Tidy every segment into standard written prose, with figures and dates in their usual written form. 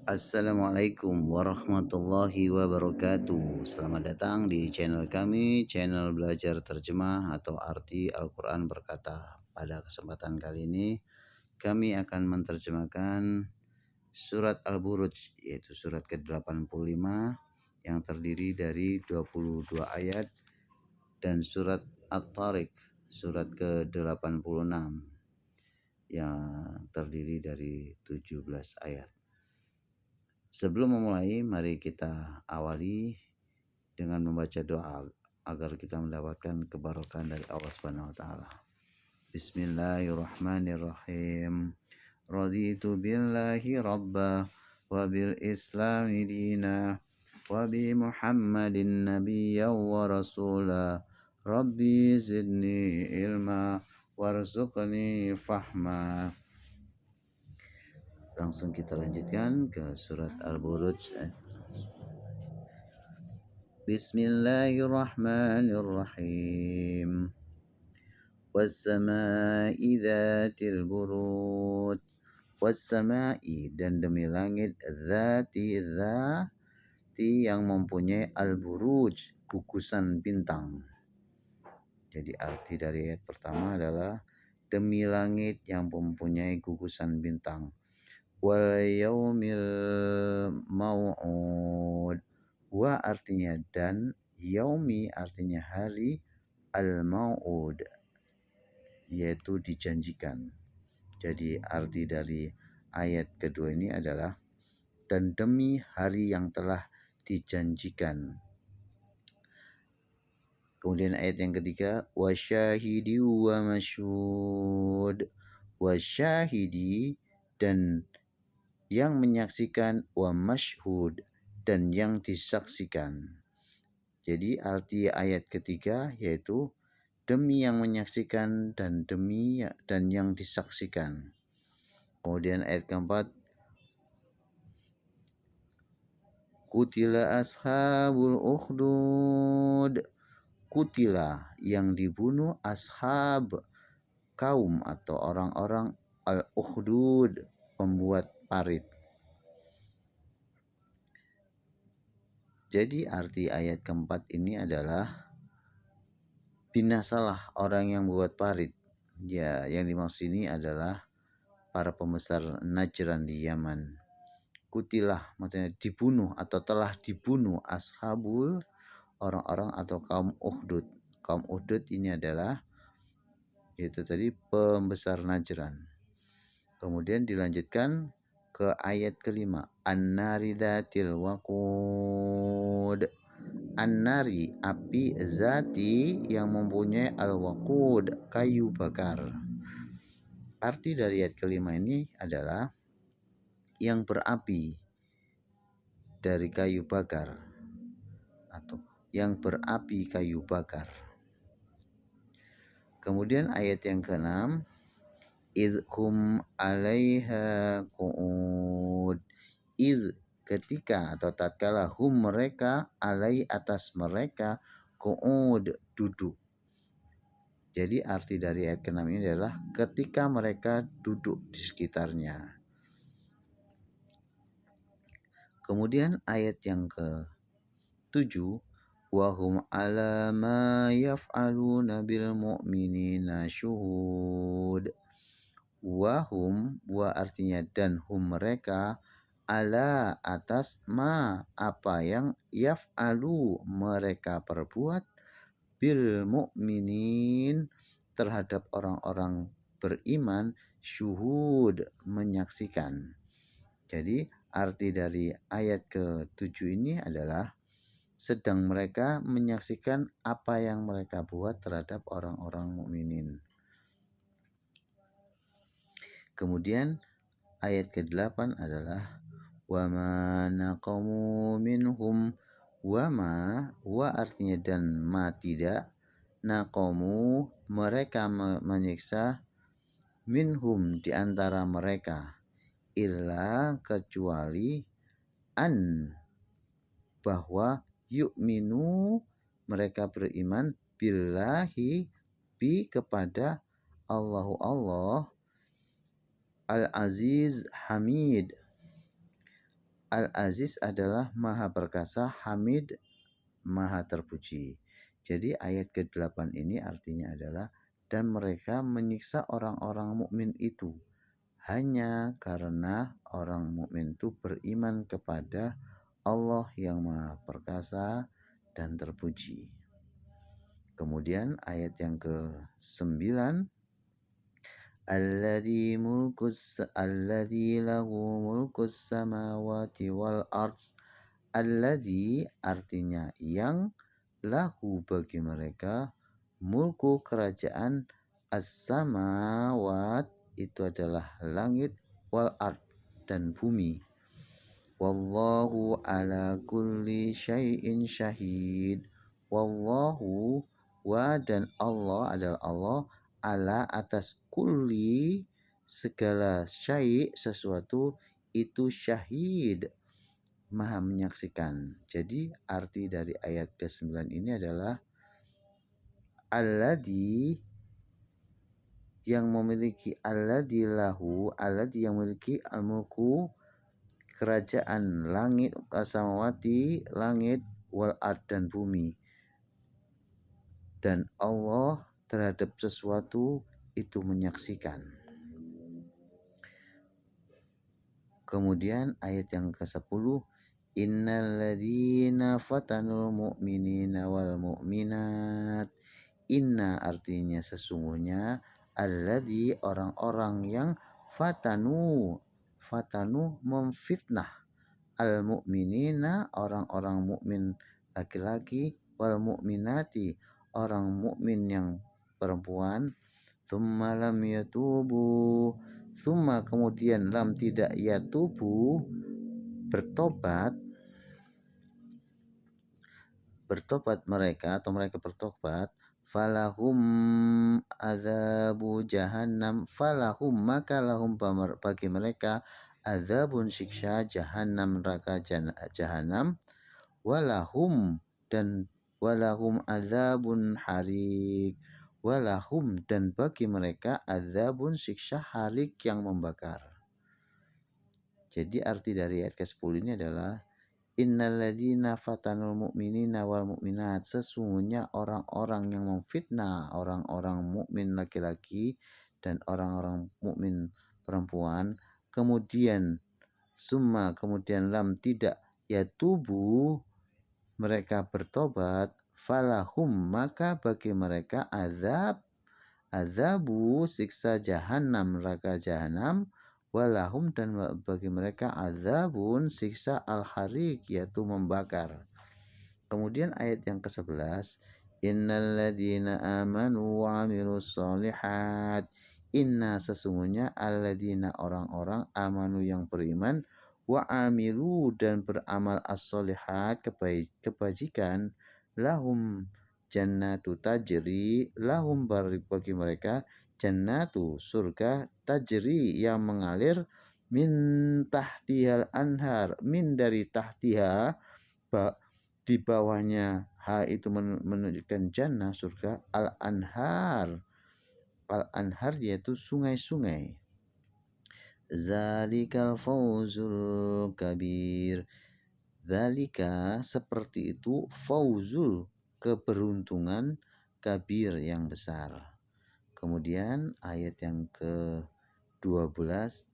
Assalamualaikum warahmatullahi wabarakatuh. Selamat datang di channel kami, channel belajar terjemah atau arti Al-Quran berkata. Pada kesempatan kali ini kami akan menerjemahkan surat Al-Buruj, yaitu surat ke-85 yang terdiri dari 22 ayat, dan surat At-Tariq surat ke-86 yang terdiri dari 17 ayat. Sebelum memulai, mari kita awali dengan membaca doa agar kita mendapatkan keberkahan dari Allah Subhanahu wa taala. Bismillahirrahmanirrahim. Raditu billahi rabba wa bil islami dina wa bi Muhammadin nabiyyan wa rasula. Rabbi zidni ilma warzuqni fahma. Langsung kita lanjutkan ke surat Al-Buruj. Bismillahirrahmanirrahim. Wassama'i dzatil buruj. Wassama'i, dan demi langit, dzati yang mempunyai al-buruj, gugusan bintang. Jadi arti dari ayat pertama adalah demi langit yang mempunyai gugusan bintang. Wal yaumil mau'ud. Wa artinya dan, yaumi artinya hari, al mau'ud yaitu dijanjikan. Jadi arti dari ayat kedua ini adalah dan demi hari yang telah dijanjikan. Kemudian ayat yang ketiga, wasyahidi wa masyhud. Wasyahidi, dan yang menyaksikan, wa masyhud, dan yang disaksikan. Jadi arti ayat ketiga yaitu demi yang menyaksikan dan demi dan yang disaksikan. Kemudian ayat keempat, kutila ashabul ukhdud. Kutila, yang dibunuh, ashab, kaum atau orang-orang, al-ukhdud, pembuat parit. Jadi arti ayat keempat ini adalah binasalah orang yang membuat parit. Ya, yang dimaksud ini adalah para pembesar Najran di Yaman. Kutilah maksudnya dibunuh atau telah dibunuh ashabul, orang-orang atau kaum Ukhdud. Kaum Ukhdud ini adalah itu tadi pembesar Najran. Kemudian dilanjutkan ke ayat kelima, an-nari dzatil waqud. An-nari, api, zati yang mempunyai al-waqud, kayu bakar. Arti dari ayat kelima ini adalah yang berapi dari kayu bakar atau yang berapi kayu bakar. Kemudian ayat yang keenam, idhum alaiha qu'ud. Idh, ketika atau tatkala, hum mereka, alai atas mereka, qu'ud duduk. Jadi arti dari ayat ke-6 ini adalah ketika mereka duduk di sekitarnya. Kemudian ayat yang ke-7, wahum ala ma yaf'aluna bil mu'minina syuhud. Wahum, wa artinya dan, hum mereka, ala atas, ma apa yang, yaf'alu mereka perbuat, bil mu'minin terhadap orang-orang beriman, syuhud menyaksikan. Jadi arti dari ayat ke-7 ini adalah sedang mereka menyaksikan apa yang mereka buat terhadap orang-orang mukminin. Kemudian ayat ke-8 adalah wama naqamu minhum. Wama, wa artinya dan, ma tidak, naqamu mereka menyiksa, minhum di antara mereka, illa kecuali, an bahwa, yu'minu mereka beriman, billahi bi kepada Allahu Allah, al-aziz hamid Al-Aziz adalah maha perkasa, Hamid maha terpuji. Jadi ayat ke-8 ini artinya adalah dan mereka menyiksa orang-orang mukmin itu hanya karena orang mukmin itu beriman kepada Allah yang maha perkasa dan terpuji. Kemudian ayat yang ke-9, alladzi lahu mulkus samawati wal ardh. Alladzi artinya yang, lahu bagi mereka, mulku kerajaan, as-samawat itu adalah langit, wal ard dan bumi. Wallahu ala kulli syai'in syahid. Wallahu wa dan Allah adalah Allah, ala atas kulli segala syai' sesuatu itu syahid maha menyaksikan. Jadi arti dari ayat ke-9 ini adalah alladzi yang memiliki, alladzi lahu, alladzi yang memiliki al-mulku kerajaan langit, samawati langit, wal ard dan bumi. Dan Allah terhadap sesuatu itu menyaksikan. Kemudian ayat yang ke-10, innalladzina fatanul mu'minina wal mu'minat. Inna artinya sesungguhnya, alladzi orang-orang yang fatanu memfitnah, al mu'minina orang-orang mukmin laki-laki, wal mu'minati orang mukmin yang perempuan, tsumma lam yatubu, tsumma kemudian lam tidak yatubu bertobat mereka atau mereka bertobat, falahum adzabu jahannam, falahum maka lahum bagi mereka, adzabun siksa jahannam neraka jahannam, walahum dan walahum adzabun harik, walahum dan bagi mereka adzabun siksa harik yang membakar. Jadi arti dari ayat ke-10 ini adalah innalladzina fatanul mu'minina wal mu'minat, sesungguhnya orang-orang yang memfitnah orang-orang mukmin laki-laki dan orang-orang mukmin perempuan, kemudian kemudian lam tidak yatubu mereka bertobat, falahum maka bagi mereka azabu siksa jahannam neraka jahanam, walahum dan bagi mereka azabun siksa al-harik yaitu membakar. Kemudian ayat yang ke-11, innalladzina amanu wa amilus solihat. Inna sesungguhnya alladzina orang-orang amanu yang beriman, wa amilu dan beramal as-solihat kebajikan, lahum jannatu tajri, lahum bagi mereka jannatu surga, tajri yang mengalir, min tahtihal anhar, min dari tahtiha di bawahnya, ha itu menunjukkan jannah surga, al anhar yaitu sungai-sungai. Zalikal fawzul kabir, zalika seperti itu, fauzul keberuntungan, kabir yang besar. Kemudian ayat yang ke-12,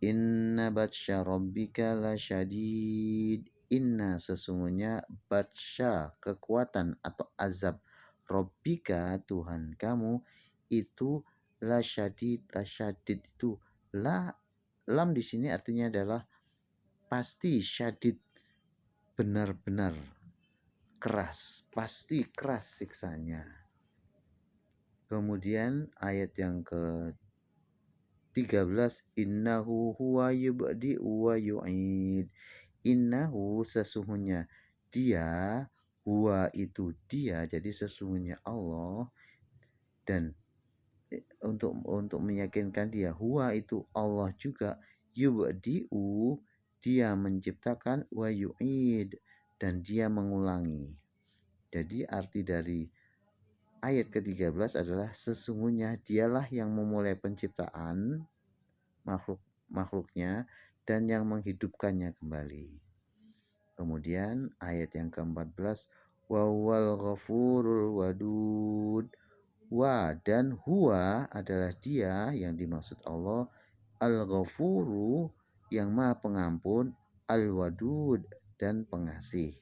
inna batsya rabbika lasyadid. Inna sesungguhnya, batsya kekuatan atau azab, rabbika Tuhan kamu itu lasyadid itu lam di sini artinya adalah pasti, syadid benar-benar keras, pasti keras siksanya. Kemudian ayat yang ke-13, innahu huwa yubdi'u wa yu'id. Innahu sesungguhnya dia, huwa itu dia, jadi sesungguhnya Allah, dan untuk meyakinkan dia, huwa itu Allah juga, yubdi'u dia menciptakan, wa yu'id dan dia mengulangi. Jadi arti dari ayat ke-13 adalah sesungguhnya dialah yang memulai penciptaan makhluk makhluknya dan yang menghidupkannya kembali. Kemudian ayat yang ke-14, wa huwal ghafurul wadud. Wa dan huwa adalah dia yang dimaksud Allah, al-ghafuru yang maha pengampun, al-wadud dan pengasih.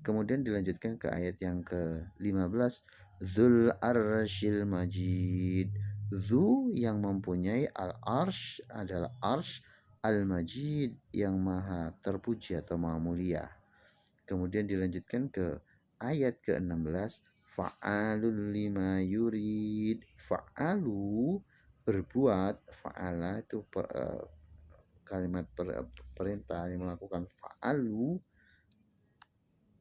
Kemudian dilanjutkan ke ayat yang ke-15, Dzul arsyil majid. Dzu yang mempunyai al-arsh adalah arsh, al-majid yang maha terpuji atau maha mulia. Kemudian dilanjutkan ke ayat ke-16, fa'alul lima yurid. Fa'alu berbuat, fa'ala itu kalimat perintah yang melakukan, fa'alu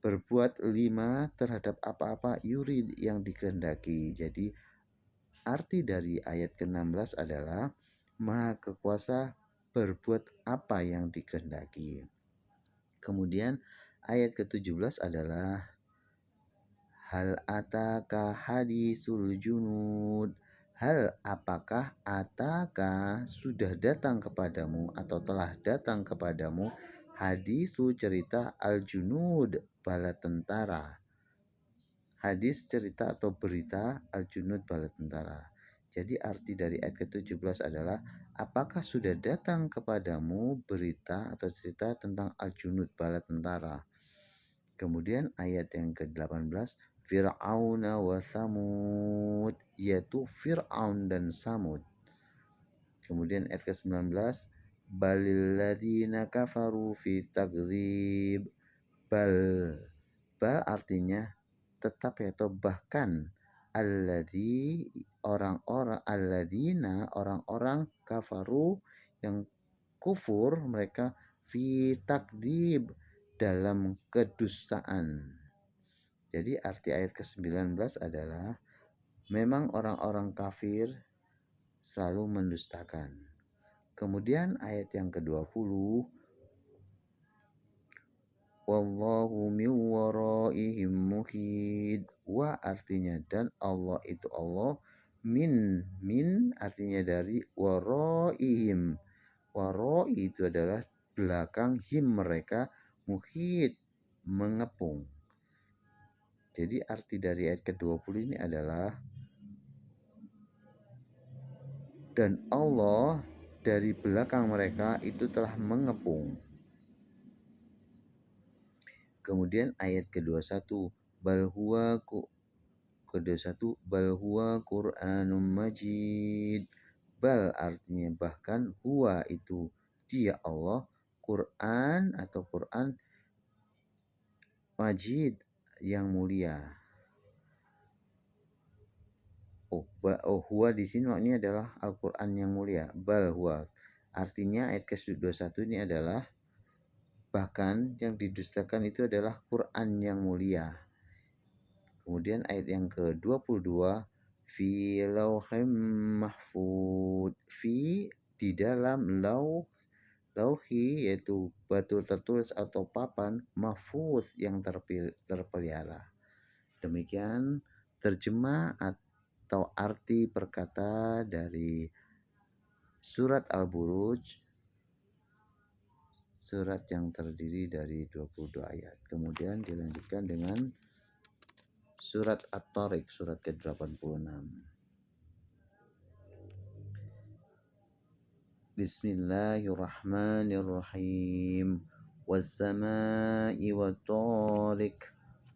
berbuat lima terhadap apa-apa yurid yang dikehendaki. Jadi arti dari ayat ke-16 adalah maha kekuasa berbuat apa yang dikehendaki. Kemudian ayat ke-17 adalah hal ataka hadisul junud. Hal apakah ataka sudah datang kepadamu atau telah datang kepadamu hadisu cerita al-junud bala tentara. Hadis cerita atau berita al-junud bala tentara. Jadi arti dari ayat ke-17 adalah apakah sudah datang kepadamu berita atau cerita tentang al-junud bala tentara. Kemudian ayat yang ke-18, Fir'auna wa Samud, yaitu Fir'aun dan Samud. Kemudian ayat ke-19, balil ladina kafaru fi takdzib. Bal artinya tetap atau bahkan, alladzi orang-orang kafaru yang kufur mereka fi takdzib dalam kedustaan. Jadi arti ayat ke-19 adalah memang orang-orang kafir selalu mendustakan. Kemudian ayat yang ke-20, wallahu min waraihim muhid. Wa artinya dan Allah itu Allah, min artinya dari, waraihim. Warai itu adalah belakang, him mereka, muhid mengepung. Jadi arti dari ayat ke-20 ini adalah dan Allah dari belakang mereka itu telah mengepung. Kemudian ayat ke-21, bal huwa Qur'anum majid. Bal artinya bahkan, huwa itu dia Allah, Quran atau Quran majid yang mulia. Huwa di sini maknanya adalah Al-Quran yang mulia. Bal huwa artinya ayat ke-21 ini adalah bahkan yang didustakan itu adalah Quran yang mulia. Kemudian ayat yang ke-22, fi lauhim mahfud. Fi di dalam lauhi yaitu batu tertulis atau papan, mahfud yang terpelihara. Demikian terjemah atau arti perkata dari surat Al-Buruj, surat yang terdiri dari 22 ayat. Kemudian dilanjutkan dengan surat At-Tariq, surat ke-86. Bismillahirrahmanirrahim. Wassama'i wat-tariq.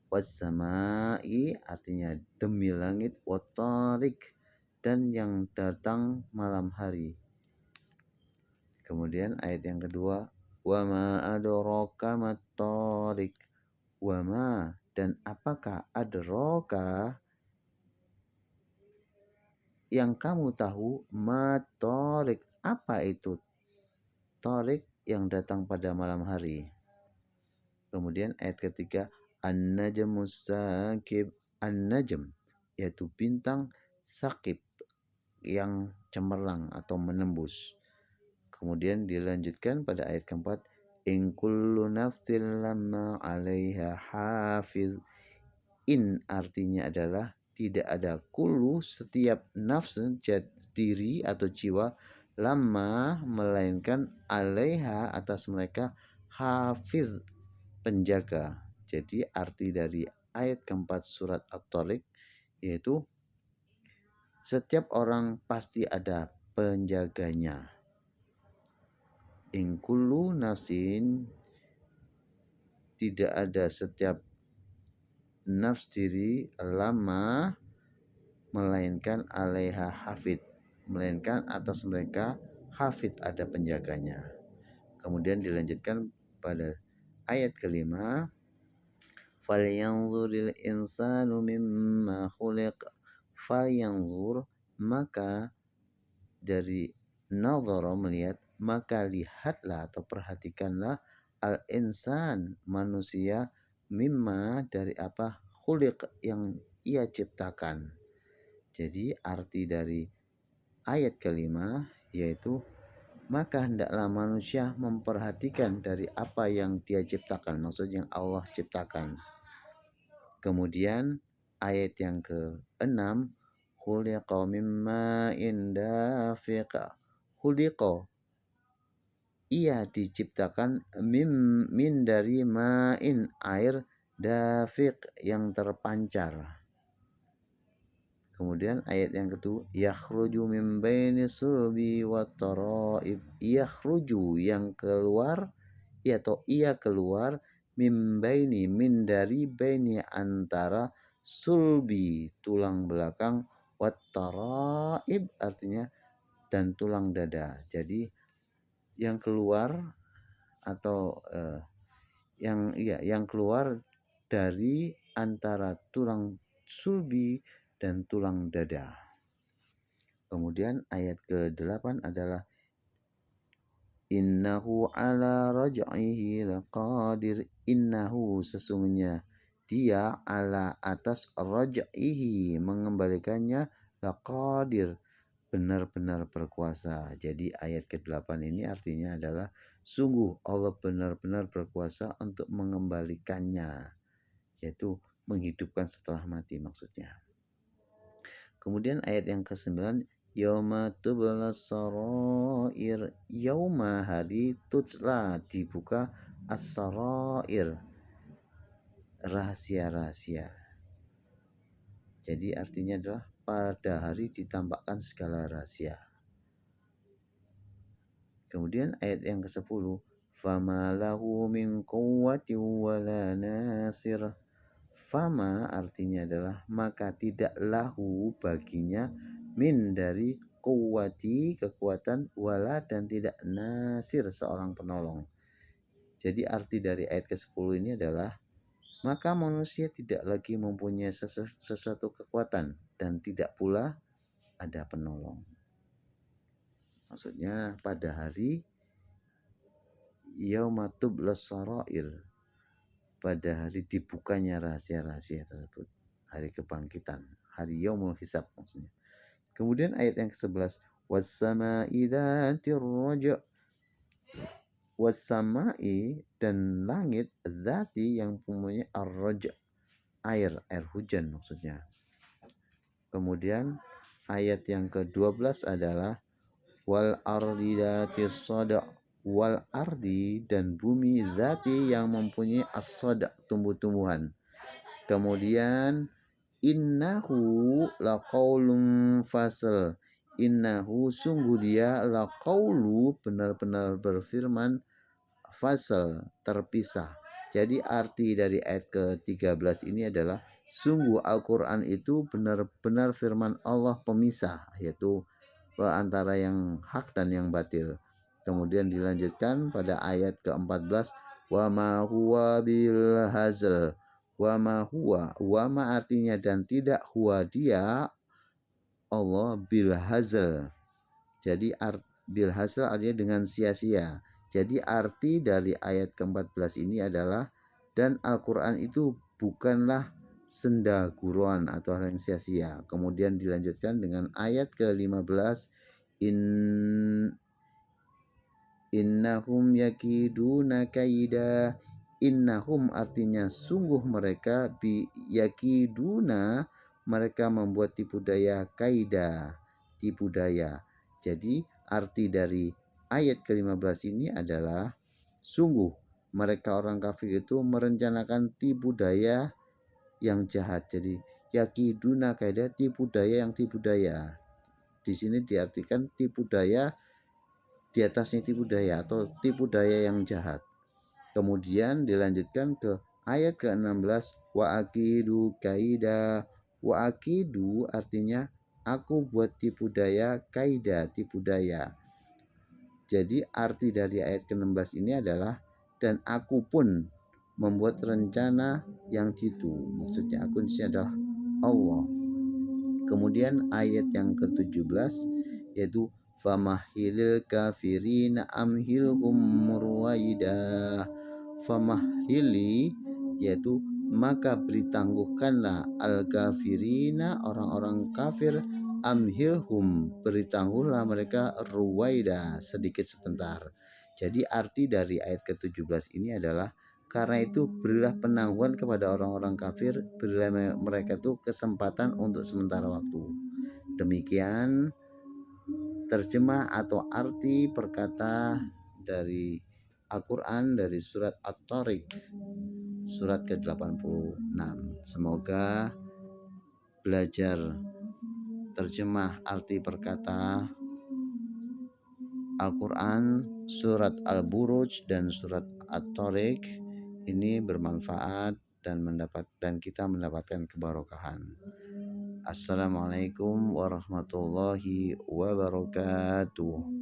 Wassama'i artinya demi langit, wat-tariq dan yang datang malam hari. Kemudian ayat yang kedua, wa ma adraka mat-tariq. Wa ma dan apakah adraka yang kamu tahu, mat-tariq apa itu tariq yang datang pada malam hari. Kemudian ayat ketiga, an-najmus sakib. An-najm yaitu bintang, sakib yang cemerlang atau menembus. Kemudian dilanjutkan pada ayat keempat, in kullu nafsin lamma 'alaiha hafiz. In artinya adalah tidak ada, kullu setiap nafs diri atau jiwa, lama melainkan alaiha atas mereka hafiz penjaga. Jadi arti dari ayat keempat surat At-Tariq yaitu setiap orang pasti ada penjaganya. In kullu nafsin, tidak ada setiap nafs diri lama melainkan alaiha hafid, melainkan atas mereka hafid ada penjaganya. Kemudian dilanjutkan pada ayat kelima, falyanzuril insanu mimma khuliq. Falyanzur, maka dari nazara melihat, maka lihatlah atau perhatikanlah al insan manusia mimma dari apa khuliq yang ia ciptakan. Jadi arti dari ayat kelima yaitu maka hendaklah manusia memperhatikan dari apa yang dia ciptakan, maksudnya yang Allah ciptakan. Kemudian ayat yang ke-6, khuliqa mimma indafiq. Khuliqa, ia diciptakan min dari ma'in air, dafiq yang terpancar. Kemudian ayat yang kedua, yakhruju min baini sulbi wat taraib. Yakhruju yang keluar, atau ia keluar min baini, min dari baini antara sulbi tulang belakang, wat taraib artinya dan tulang dada. Jadi yang keluar atau yang keluar dari antara tulang sulbi dan tulang dada. Kemudian ayat ke-8 adalah innahu ala raj'ihi laqadir. Innahu, sesungguhnya dia ala atas raj'ihi mengembalikannya laqadir, benar-benar berkuasa. Jadi ayat ke-8 ini artinya adalah sungguh Allah benar-benar berkuasa untuk mengembalikannya, yaitu menghidupkan setelah mati maksudnya. Kemudian ayat yang ke-9, yauma tublas sarair. Yauma, hari, tutla dibuka, as-sarair rahasia-rahasia. Jadi artinya adalah pada hari ditampakkan segala rahasia. Kemudian ayat yang ke-10, fama lahu min quwwati wala nasir. Fama artinya adalah maka tidak lahu baginya min dari kuwati kekuatan, wala dan tidak nasir seorang penolong. Jadi arti dari ayat ke-10 ini adalah maka manusia tidak lagi mempunyai sesuatu kekuatan dan tidak pula ada penolong. Maksudnya pada hari yauma tublas sarair, pada hari dibukanya rahasia-rahasia tersebut, hari kebangkitan, hari yaumul hisab maksudnya. Kemudian ayat yang ke-11, was-sama'i dzatir raja'. Was-sama'i dan langit, dzati yang punya ar-raja', air hujan maksudnya. Kemudian ayat yang ke-12 adalah wal ardi dzatis sada'. Wal ardi dan bumi, zati yang mempunyai as-sada', tumbuh-tumbuhan. Kemudian innahu laqaulun fasl. Innahu, sungguh dia, laqaulu benar-benar berfirman, fasl terpisah. Jadi arti dari ayat ke-13 ini adalah sungguh Al-Quran itu benar-benar firman Allah pemisah, yaitu antara yang hak dan yang batil. Kemudian dilanjutkan pada ayat ke-14, wa ma huwa bil hazl. Wa ma huwa, wa ma artinya dan tidak, huwa dia Allah, bil hazl. Jadi bil hazl artinya dengan sia-sia. Jadi arti dari ayat ke-14 ini adalah dan Al-Quran itu bukanlah senda guruan atau hal yang sia-sia. Kemudian dilanjutkan dengan ayat ke-15, innahum yakiduna kaida. Innahum artinya sungguh mereka, yakiduna mereka membuat tipu daya, kaida tipu daya. Jadi arti dari ayat ke-15 ini adalah sungguh mereka orang kafir itu merencanakan tipu daya yang jahat. Jadi yakiduna kaidah, tipu daya yang tipu daya. Di sini diartikan tipu daya di atasnya tipu daya atau tipu daya yang jahat. Kemudian dilanjutkan ke ayat ke-16, wa akidu kaida. Wa akidu artinya aku buat tipu daya, kaida tipu daya. Jadi arti dari ayat ke-16 ini adalah dan aku pun membuat rencana yang jitu. Maksudnya aku di sini adalah Allah. Kemudian ayat yang ke-17 yaitu famahilil kafirina amhilhum murwaida. Famahili yaitu maka beri tangguhkanlah al-kafirina orang-orang kafir, amhilhum beri tangguhlah mereka, ruwaida sedikit sebentar. Jadi arti dari ayat ke-17 ini adalah karena itu berilah penangguhan kepada orang-orang kafir, berilah mereka itu kesempatan untuk sementara waktu. Demikian terjemah atau arti perkata dari Al-Quran dari surat At-Tariq surat ke-86. Semoga belajar terjemah arti perkata Al-Quran surat Al-Buruj dan surat At-Tariq ini bermanfaat dan kita mendapatkan keberkahan. Assalamualaikum warahmatullahi wabarakatuh.